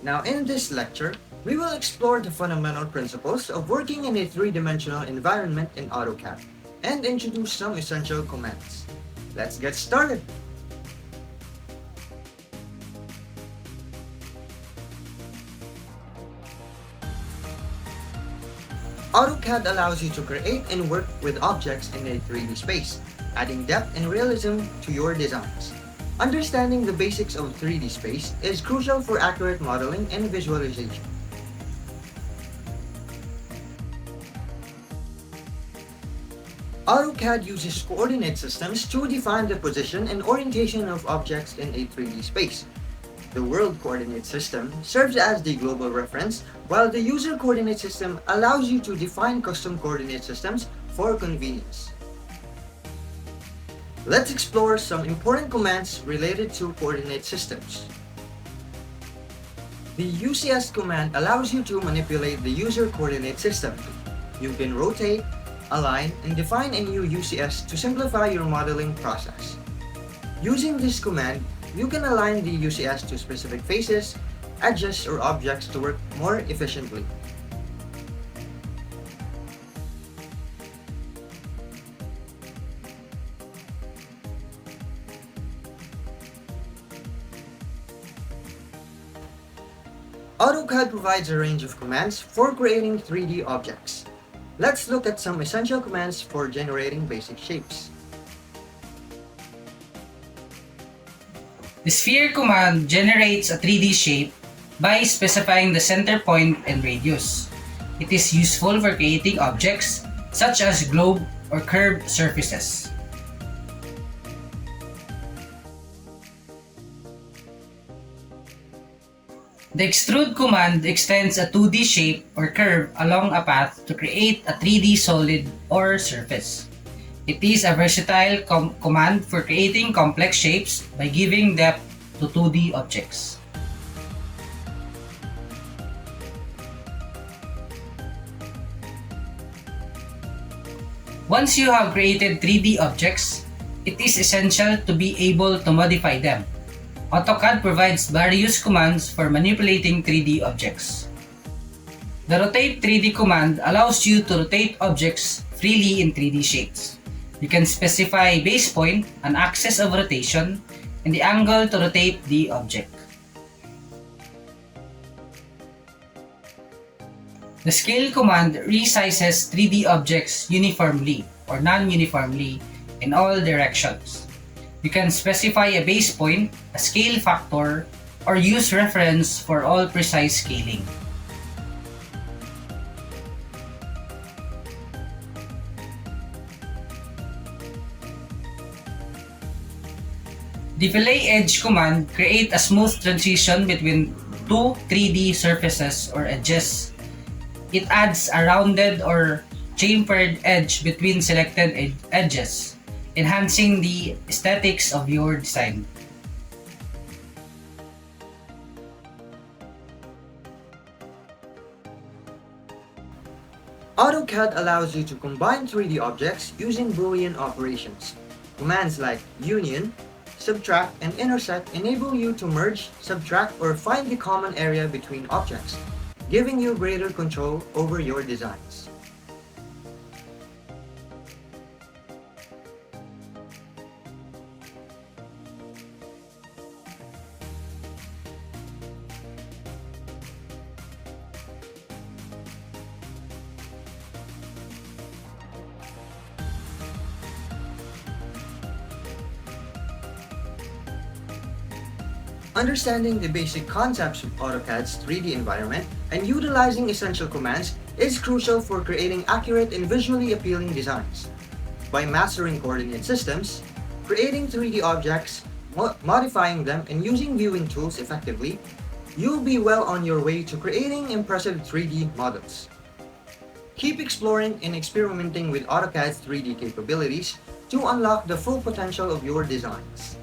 Now in this lecture, we will explore the fundamental principles of working in a three-dimensional environment in AutoCAD and introduce some essential commands. Let's get started! AutoCAD allows you to create and work with objects in a 3D space, adding depth and realism to your designs. Understanding the basics of 3D space is crucial for accurate modeling and visualization. AutoCAD uses coordinate systems to define the position and orientation of objects in a 3D space. The World Coordinate System serves as the global reference, while the User Coordinate System allows you to define custom coordinate systems for convenience. Let's explore some important commands related to coordinate systems. The UCS command allows you to manipulate the user coordinate system. You can rotate, align, and define a new UCS to simplify your modeling process. Using this command, you can align the UCS to specific faces, edges, or objects to work more efficiently. AutoCAD provides a range of commands for creating 3D objects. Let's look at some essential commands for generating basic shapes. The sphere command generates a 3D shape by specifying the center point and radius. It is useful for creating objects such as globe or curved surfaces. The extrude command extends a 2D shape or curve along a path to create a 3D solid or surface. It is a versatile command for creating complex shapes by giving depth to 2D objects. Once you have created 3D objects, it is essential to be able to modify them. AutoCAD provides various commands for manipulating 3D objects. The Rotate 3D command allows you to rotate objects freely in 3D shapes. You can specify base point, an axis of rotation, and the angle to rotate the object. The Scale command resizes 3D objects uniformly or non-uniformly in all directions. You can specify a base point, a scale factor, or use reference for all precise scaling. The Fillet Edge command creates a smooth transition between two 3D surfaces or edges. It adds a rounded or chamfered edge between selected edges, enhancing the aesthetics of your design. AutoCAD allows you to combine 3D objects using Boolean operations. Commands like union, subtract, and intersect enable you to merge, subtract, or find the common area between objects, giving you greater control over your designs. Understanding the basic concepts of AutoCAD's 3D environment and utilizing essential commands is crucial for creating accurate and visually appealing designs. By mastering coordinate systems, creating 3D objects, modifying them, and using viewing tools effectively, you'll be well on your way to creating impressive 3D models. Keep exploring and experimenting with AutoCAD's 3D capabilities to unlock the full potential of your designs.